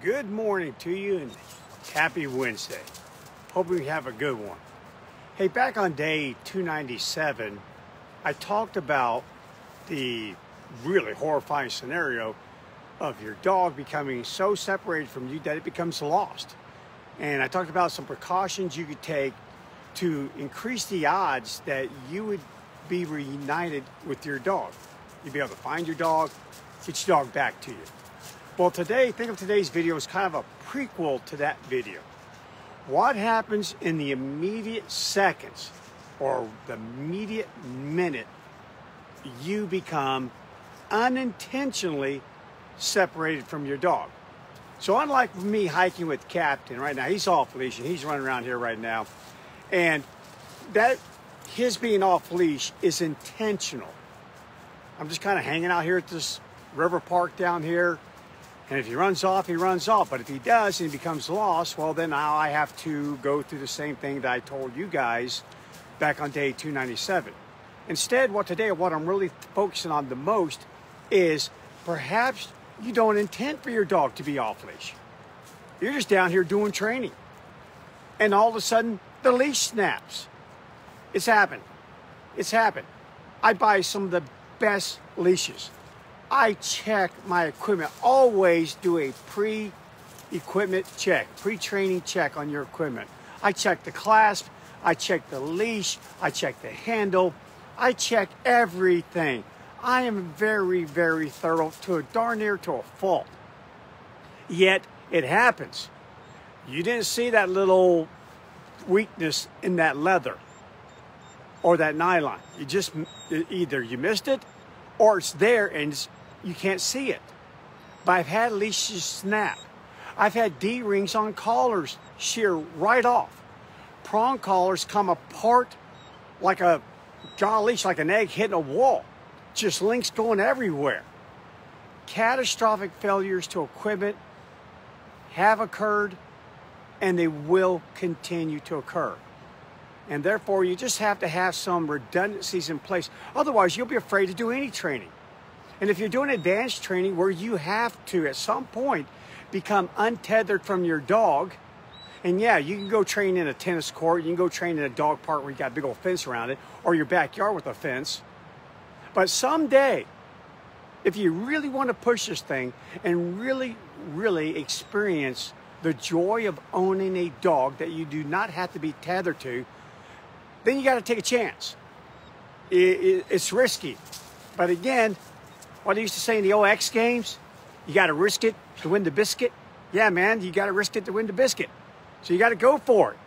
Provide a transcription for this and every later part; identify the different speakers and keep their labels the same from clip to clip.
Speaker 1: Good morning to you and happy Wednesday. Hope you have a good one. Hey, back on day 297, I talked about the really horrifying scenario of your dog becoming so separated from you that it becomes lost. And I talked about some precautions you could take to increase the odds that you would be reunited with your dog. You'd be able to find your dog, get your dog back to you. Well, today, think of today's video as kind of a prequel to that video. What happens in the immediate seconds or the immediate minute you become unintentionally separated from your dog? So unlike me hiking with Captain right now, he's off leash and he's running around here right now. And that his being off leash is intentional. I'm just kind of hanging out here at this river park down here. And if he runs off, he runs off. But if he does and he becomes lost, well, then now I have to go through the same thing that I told you guys back on day 297. Instead, what I'm really focusing on the most is perhaps you don't intend for your dog to be off leash. You're just down here doing training. And all of a sudden, the leash snaps. It's happened. It's happened. I buy some of the best leashes. I check my equipment. Always do a pre-equipment check, pre-training check on your equipment. I check the clasp, I check the leash, I check the handle, I check everything. I am very, very thorough to a darn near to a fault. Yet it happens. You didn't see that little weakness in that leather or that nylon. You just either you missed it or it's there and you can't see it. But I've had leashes snap. I've had D-rings on collars shear right off. Prong collars come apart like a leash, like an egg hitting a wall. Just links going everywhere. Catastrophic failures to equipment have occurred and they will continue to occur. And therefore, you just have to have some redundancies in place. Otherwise, you'll be afraid to do any training. And if you're doing advanced training where you have to, at some point, become untethered from your dog, and yeah, you can go train in a tennis court, you can go train in a dog park where you got a big old fence around it, or your backyard with a fence. But someday, if you really want to push this thing and really, really experience the joy of owning a dog that you do not have to be tethered to, then you got to take a chance. It's risky. But again, what they used to say in the old X Games, you got to risk it to win the biscuit. Yeah, man, you got to risk it to win the biscuit. So you got to go for it.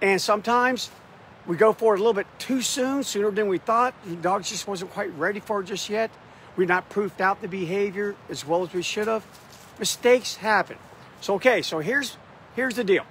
Speaker 1: And sometimes we go for it a little bit too soon, sooner than we thought. The dog just wasn't quite ready for it just yet. We're not proofed out the behavior as well as we should have. Mistakes happen. So here's the deal.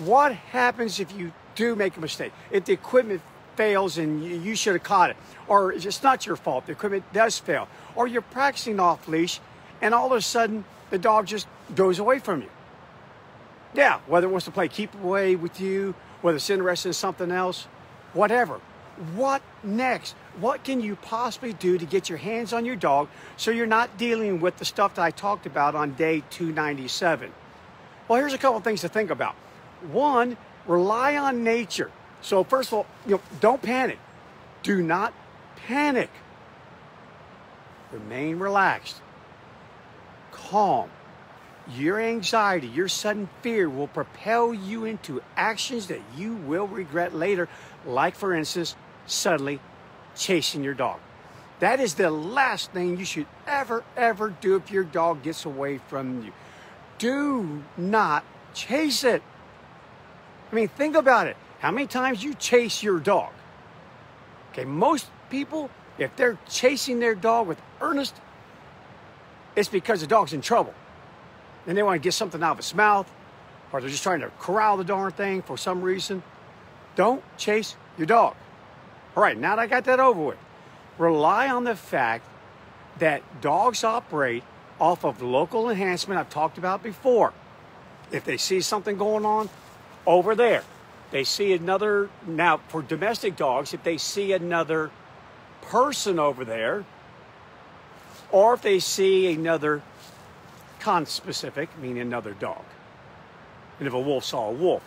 Speaker 1: What happens if you do make a mistake? If the equipment fails and you should have caught it, or it's not your fault, the equipment does fail, or you're practicing off leash and all of a sudden the dog just goes away from you. Yeah, whether it wants to play keep away with you, whether it's interested in something else, whatever. What next? What can you possibly do to get your hands on your dog so you're not dealing with the stuff that I talked about on day 297? Well, here's a couple of things to think about. One, rely on nature. So first of all, don't panic. Do not panic. Remain relaxed. Calm. Your anxiety, your sudden fear will propel you into actions that you will regret later, like, for instance, suddenly chasing your dog. That is the last thing you should ever do if your dog gets away from you. Do not chase it. I mean, think about it. How many times you chase your dog? Okay, most people, if they're chasing their dog with earnest, it's because the dog's in trouble. And they want to get something out of its mouth, or they're just trying to corral the darn thing for some reason. Don't chase your dog. All right, now that I got that over with, rely on the fact that dogs operate off of local enhancement I've talked about before. If they see something going on over there, they see another, now for domestic dogs, if they see another person over there, or if they see another conspecific, meaning another dog. And if a wolf saw a wolf,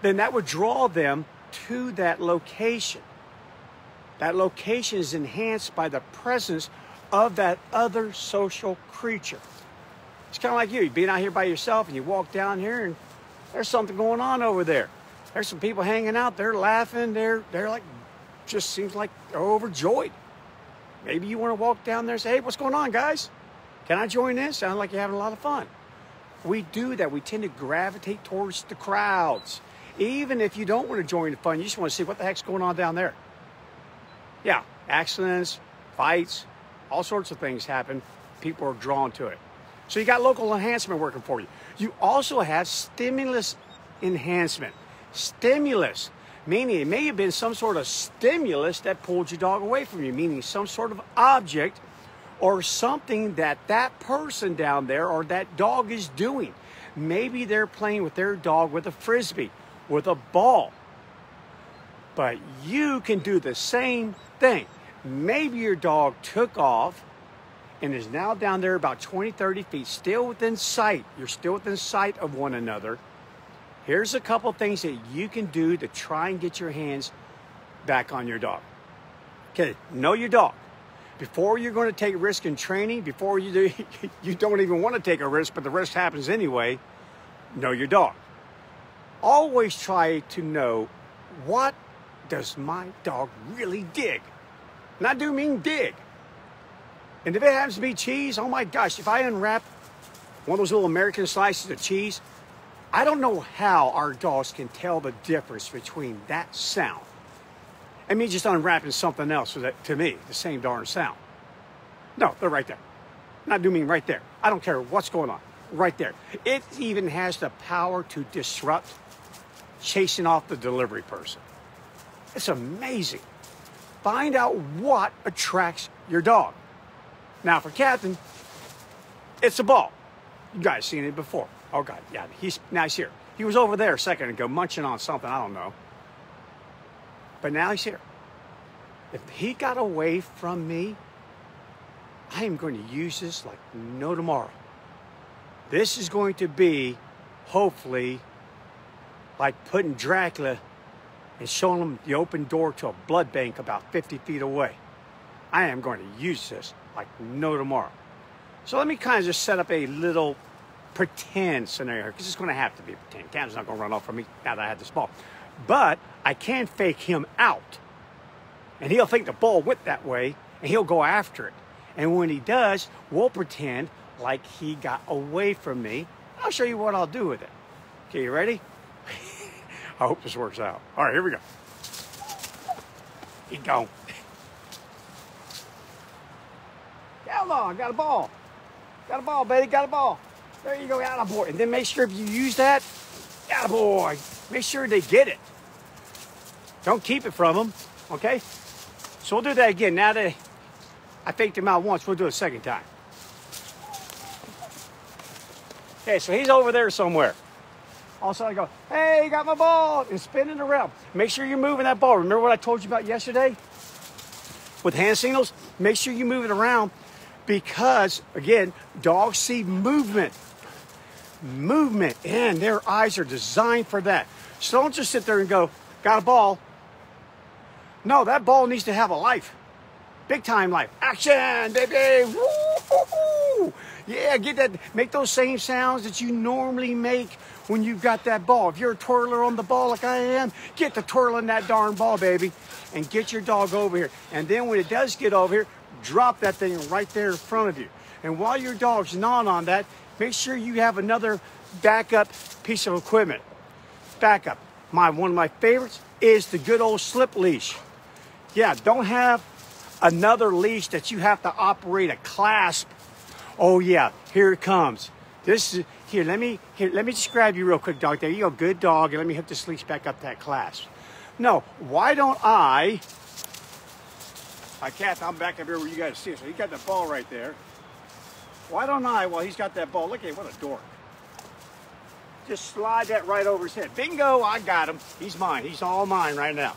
Speaker 1: then that would draw them to that location. That location is enhanced by the presence of that other social creature. It's kind of like you being out here by yourself and you walk down here and there's something going on over there. There's some people hanging out, they're laughing, they're like, just seems like they're overjoyed. Maybe you want to walk down there and say, hey, what's going on, guys? Can I join in? Sounds like you're having a lot of fun. We do that. We tend to gravitate towards the crowds. Even if you don't want to join the fun, you just want to see what the heck's going on down there. Yeah, accidents, fights, all sorts of things happen. People are drawn to it. So you got local enhancement working for you. You also have stimulus enhancement. Stimulus, meaning it may have been some sort of stimulus that pulled your dog away from you, meaning some sort of object or something that that person down there or that dog is doing. Maybe they're playing with their dog with a frisbee, with a ball. But you can do the same thing. Maybe your dog took off and is now down there about 20, 30 feet, still within sight. You're still within sight of one another. Here's a couple things that you can do to try and get your hands back on your dog. Okay, know your dog. Before you're going to take a risk in training, before you do, you don't even want to take a risk, but the risk happens anyway, know your dog. Always try to know, what does my dog really dig? And I do mean dig. And if it happens to be cheese, oh my gosh, if I unwrap one of those little American slices of cheese, I don't know how our dogs can tell the difference between that sound and me just unwrapping something else, to me, the same darn sound. No, they're right there. And I do mean right there. I don't care what's going on. Right there. It even has the power to disrupt chasing off the delivery person. It's amazing. Find out what attracts your dog. Now for Captain, it's a ball. You guys seen it before. Oh God, yeah, he's here. He was over there a second ago munching on something, I don't know. But now he's here. If he got away from me, I am going to use this like no tomorrow. This is going to be, hopefully, like putting Dracula and showing him the open door to a blood bank about 50 feet away. I am going to use this like no tomorrow. So let me kind of just set up a little pretend scenario here, because it's going to have to be pretend. Cam's not going to run off from me now that I have this ball. But I can fake him out. And he'll think the ball went that way, and he'll go after it. And when he does, we'll pretend like he got away from me. I'll show you what I'll do with it. Okay, you ready? I hope this works out. All right, here we go. Keep going. Come on, got a ball. Got a ball, baby, got a ball. There you go, attaboy. And then make sure if you use that, attaboy. Make sure they get it. Don't keep it from them, okay? So we'll do that again. Now that I faked him out once, we'll do it a second time. Okay, so he's over there somewhere. All of a sudden I go, hey, got my ball, and spin it around. Make sure you're moving that ball. Remember what I told you about yesterday with hand signals? Make sure you move it around because, again, dogs see movement. Movement, and their eyes are designed for that. So don't just sit there and go, got a ball. No, that ball needs to have a life. Big time life. Action, baby. Woo-hoo-hoo. Yeah, get that. Make those same sounds that you normally make when you've got that ball. If you're a twirler on the ball like I am, get to twirling that darn ball, baby, and get your dog over here. And then when it does get over here, drop that thing right there in front of you. And while your dog's gnawing on that, make sure you have another backup piece of equipment. Backup. One of my favorites is the good old slip leash. Yeah, don't have another leash that you have to operate a clasp. Oh yeah, here it comes. This is let me just grab you real quick, dog. There you go, good dog. And let me hook this leash back up that clasp. No, why don't I cat, I'm back up here where you guys see it. So he got the ball right there. Why don't I, while he's got that ball, look at him, what a dork. Just slide that right over his head. Bingo, I got him. He's mine. He's all mine right now.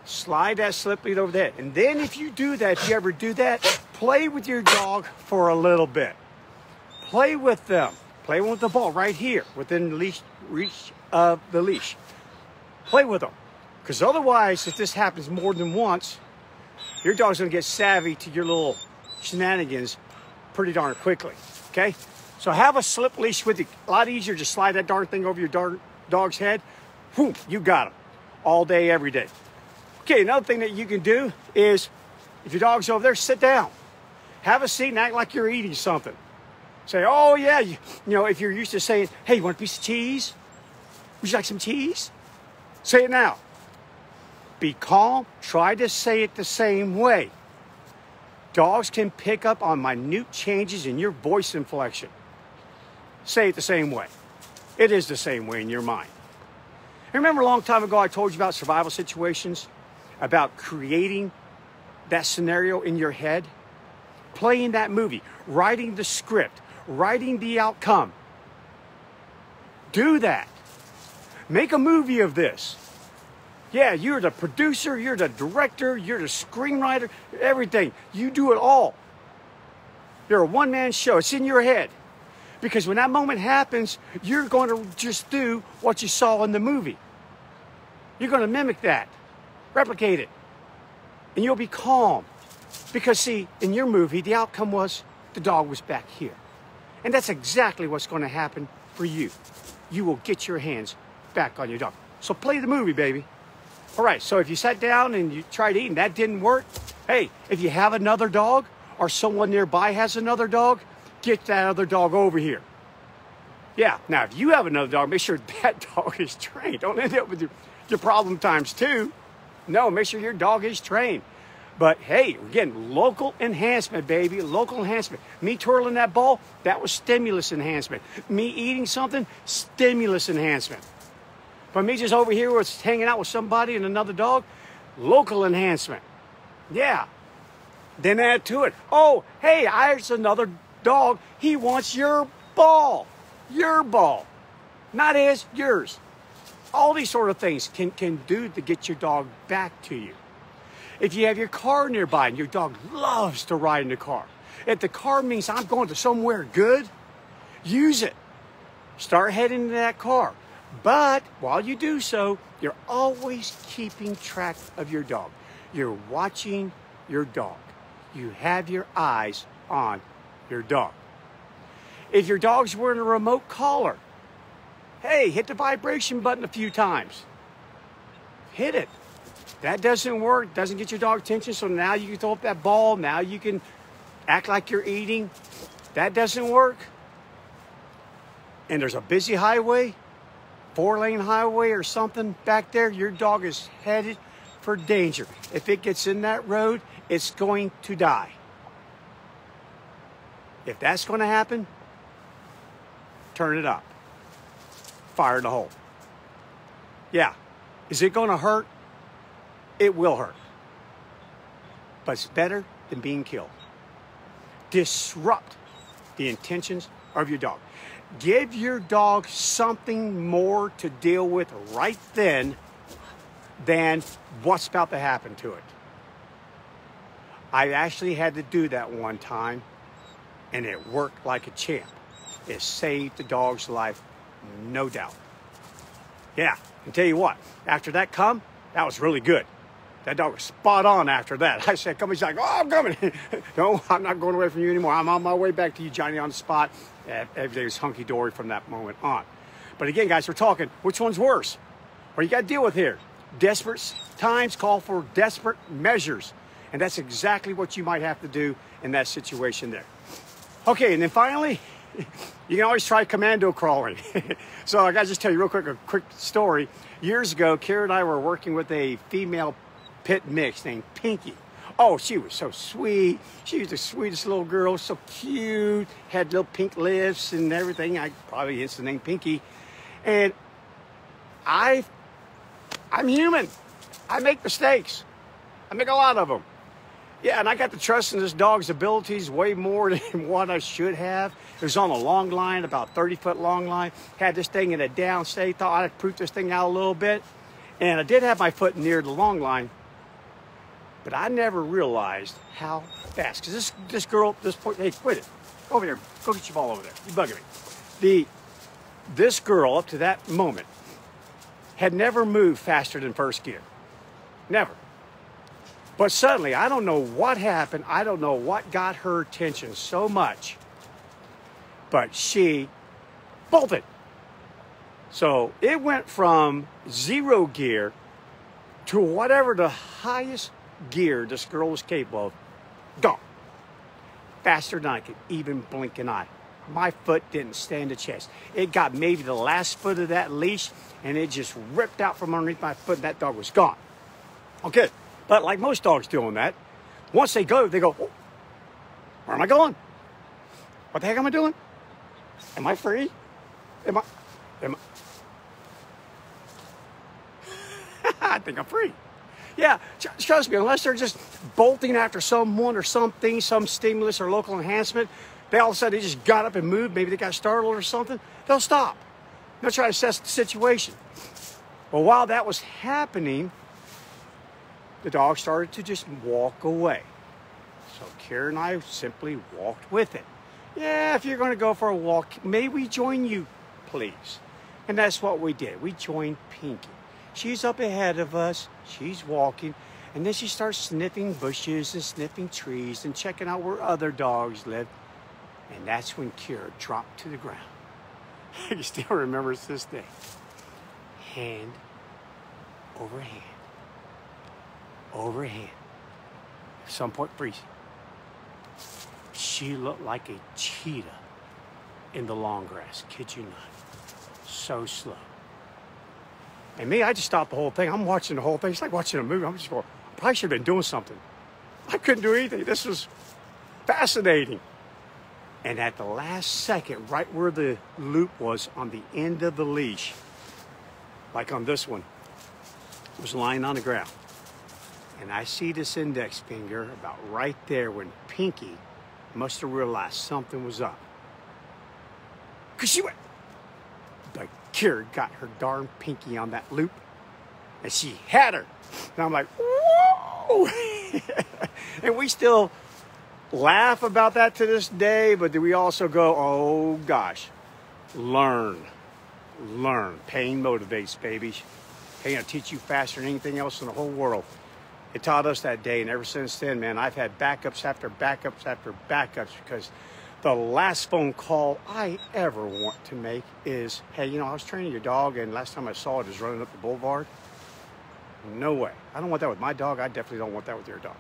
Speaker 1: Slide that slip lead over the head. And then if you do that, if you ever do that, play with your dog for a little bit. Play with them. Play with the ball right here within the reach of the leash. Play with them. Because otherwise, if this happens more than once, your dog's going to get savvy to your little shenanigans pretty darn quickly. Okay? So have a slip leash with you. A lot easier to slide that darn thing over your dog's head. Whoom, you got him. All day, every day. Okay, another thing that you can do is, if your dog's over there, sit down. Have a seat and act like you're eating something. Say, oh yeah, you know, if you're used to saying, hey, you want a piece of cheese? Would you like some cheese? Say it now. Be calm. Try to say it the same way. Dogs can pick up on minute changes in your voice inflection. Say it the same way. It is the same way in your mind. Remember a long time ago I told you about survival situations? About creating that scenario in your head? Playing that movie, writing the script, writing the outcome. Do that. Make a movie of this. Yeah, you're the producer, you're the director, you're the screenwriter, everything. You do it all. You're a one-man show. It's in your head. Because when that moment happens, you're going to just do what you saw in the movie. You're going to mimic that, replicate it, and you'll be calm. Because, see, in your movie, the outcome was the dog was back here. And that's exactly what's going to happen for you. You will get your hands back on your dog. So play the movie, baby. All right, so if you sat down and you tried eating, that didn't work, hey, if you have another dog or someone nearby has another dog, get that other dog over here. Yeah, now if you have another dog, make sure that dog is trained. Don't end up with your problem times two. No, make sure your dog is trained. But hey, again, local enhancement, baby, local enhancement. Me twirling that ball, that was stimulus enhancement. Me eating something, stimulus enhancement. But me just over here was hanging out with somebody and another dog, local enhancement. Yeah. Then add to it, oh, hey, there's another dog. He wants your ball. Your ball. Not his, yours. All these sort of things can do to get your dog back to you. If you have your car nearby and your dog loves to ride in the car, if the car means I'm going to somewhere good, use it. Start heading to that car. But while you do so, you're always keeping track of your dog. You're watching your dog. You have your eyes on your dog. If your dog's wearing a remote collar, hey, hit the vibration button a few times. Hit it. That doesn't work, doesn't get your dog attention, so now you can throw up that ball, now you can act like you're eating. That doesn't work. And there's a busy highway, 4-lane highway or something back there, your dog is headed for danger. If it gets in that road, it's going to die. If that's going to happen, turn it up. Fire in the hole. Yeah. Is it going to hurt? It will hurt. But it's better than being killed. Disrupt the intentions of your dog. Give your dog something more to deal with right then than what's about to happen to it. I actually had to do that one time, and it worked like a champ. It saved the dog's life, no doubt. Yeah, and tell you what, after that that was really good. That dog was spot on after that. I said, come, he's like, oh, I'm coming. No, I'm not going away from you anymore. I'm on my way back to you, Johnny, on the spot. Everything was hunky-dory from that moment on. But again, guys, we're talking, which one's worse? What you got to deal with here? Desperate times call for desperate measures. And that's exactly what you might have to do in that situation there. Okay, and then finally, you can always try commando crawling. So I got to just tell you real quick, a quick story. Years ago, Kara and I were working with a female pit mix named Pinky. Oh, she was so sweet. She was the sweetest little girl, so cute, had little pink lips and everything. I probably hence the name Pinky. And I'm human. I make mistakes. I make a lot of them. Yeah, and I got the trust in this dog's abilities way more than what I should have. It was on a long line, about 30-foot long line. Had this thing in a downstay. Thought I'd proof this thing out a little bit. And I did have my foot near the long line. But I never realized how fast. Because this girl, hey, quit it. Over there. Go get your ball over there. You bugging me. This girl, up to that moment, had never moved faster than first gear. Never. But suddenly, I don't know what happened. I don't know what got her attention so much. But she bolted. So it went from 0 gear to whatever the highest gear this girl was capable of. Gone. Faster than I could even blink an eye. My foot didn't stand a chance. It got maybe the last foot of that leash, and it just ripped out from underneath my foot, and that dog was gone. Okay, but like most dogs doing that, once they go, oh, where am I going? What the heck am I doing? Am I free? Am I? I think I'm free. Yeah, trust me, unless they're just bolting after someone or something, some stimulus or local enhancement, they all of a sudden they just got up and moved, maybe they got startled or something, they'll stop. They'll try to assess the situation. Well, while that was happening, the dog started to just walk away. So Kira and I simply walked with it. Yeah, if you're going to go for a walk, may we join you, please? And that's what we did. We joined Pinky. She's up ahead of us. She's walking. And then she starts sniffing bushes and sniffing trees and checking out where other dogs live. And that's when Kira dropped to the ground. I can still remember it to this day. Hand over hand. Over hand. At some point freezing. She looked like a cheetah in the long grass. Kid you not. So slow. And me, I just stopped the whole thing. I'm watching the whole thing. It's like watching a movie. I'm just going, I probably should have been doing something. I couldn't do anything. This was fascinating. And at the last second, right where the loop was on the end of the leash, like on this one, was lying on the ground. And I see this index finger about right there when Pinky must have realized something was up. Because she went, but Kira got her darn Pinky on that loop, and she had her. And I'm like, whoa! And we still laugh about that to this day, but do we also go, oh gosh, learn. Pain motivates, baby. Pain will teach you faster than anything else in the whole world. It taught us that day, and ever since then, man, I've had backups after backups after backups, because the last phone call I ever want to make is, hey, you know, I was training your dog, and last time I saw it is running up the boulevard. No way. I don't want that with my dog. I definitely don't want that with your dog.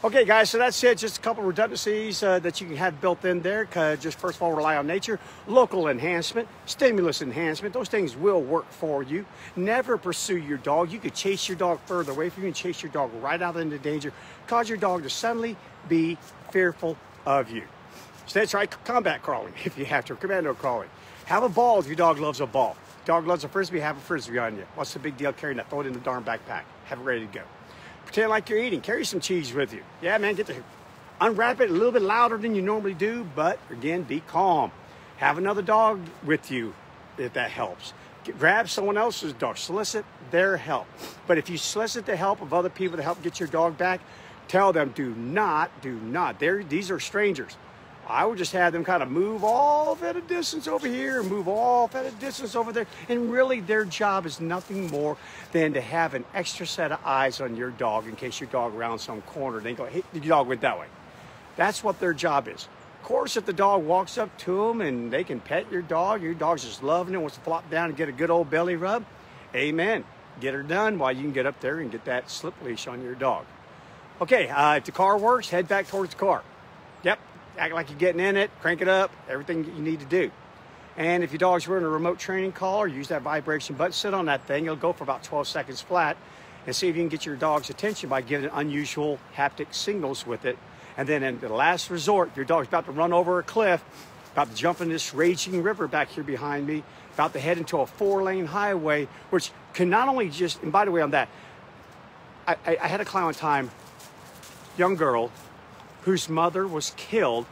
Speaker 1: Okay, guys, so that's it. Just a couple of redundancies that you can have built in there. Just first of all, rely on nature. Local enhancement, stimulus enhancement. Those things will work for you. Never pursue your dog. You could chase your dog further away from you and chase your dog right out into danger. Cause your dog to suddenly be fearful of you. So that's right, combat crawling if you have to, commando crawling. Have a ball if your dog loves a ball. Dog loves a frisbee, have a frisbee on you. What's the big deal carrying that? Throw it in the darn backpack. Have it ready to go. Pretend like you're eating. Carry some cheese with you. Yeah, man, get to unwrap it a little bit louder than you normally do, but again, be calm. Have another dog with you if that helps. Grab someone else's dog. Solicit their help. But if you solicit the help of other people to help get your dog back, tell them do not. These are strangers. I would just have them kind of move off at a distance over here and move off at a distance over there. And really their job is nothing more than to have an extra set of eyes on your dog in case your dog around some corner. They go, hey, your dog went that way. That's what their job is. Of course, if the dog walks up to them and they can pet your dog's just loving it, wants to flop down and get a good old belly rub, amen. Get her done while you can get up there and get that slip leash on your dog. Okay, if the car works, head back towards the car. Yep. Act like you're getting in it, crank it up, everything you need to do. And if your dog's running a remote training collar, use that vibration button, sit on that thing, it'll go for about 12 seconds flat, and see if you can get your dog's attention by giving it unusual haptic signals with it. And then in the last resort, if your dog's about to run over a cliff, about to jump in this raging river back here behind me, about to head into a 4-lane highway, which can not only just, and by the way on that, I had a client one time, young girl, whose mother was killed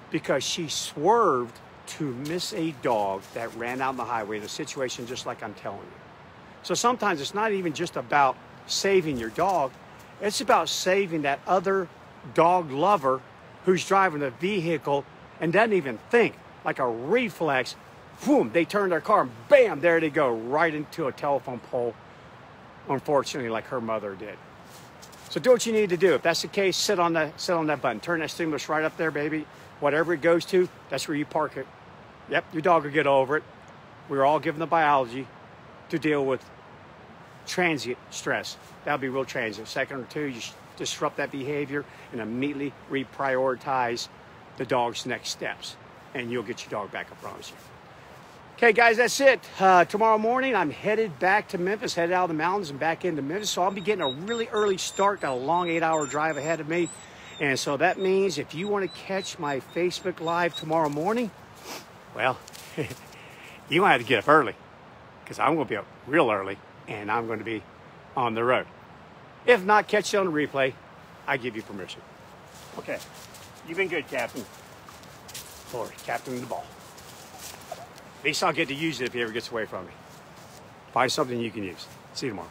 Speaker 1: because she swerved to miss a dog that ran out on the highway in a situation just like I'm telling you. So sometimes it's not even just about saving your dog, it's about saving that other dog lover who's driving the vehicle and doesn't even think. Like a reflex, boom, they turn their car and bam, there they go, right into a telephone pole, unfortunately, like her mother did. So do what you need to do. If that's the case, sit on that button. Turn that stimulus right up there, baby. Whatever it goes to, that's where you park it. Yep, your dog will get over it. We're all given the biology to deal with transient stress. That'll be real transient. Second or two, you disrupt that behavior and immediately reprioritize the dog's next steps. And you'll get your dog back, I promise you. Okay, guys, that's it. Tomorrow morning, I'm headed back to Memphis, headed out of the mountains and back into Memphis. So I'll be getting a really early start, got a long 8-hour drive ahead of me. And so that means if you want to catch my Facebook Live tomorrow morning, well, you might have to get up early because I'm going to be up real early and I'm going to be on the road. If not, catch it on the replay. I give you permission. Okay, you've been good, Captain. Or Captain of the ball. At least I'll get to use it if he ever gets away from me. Find something you can use. See you tomorrow.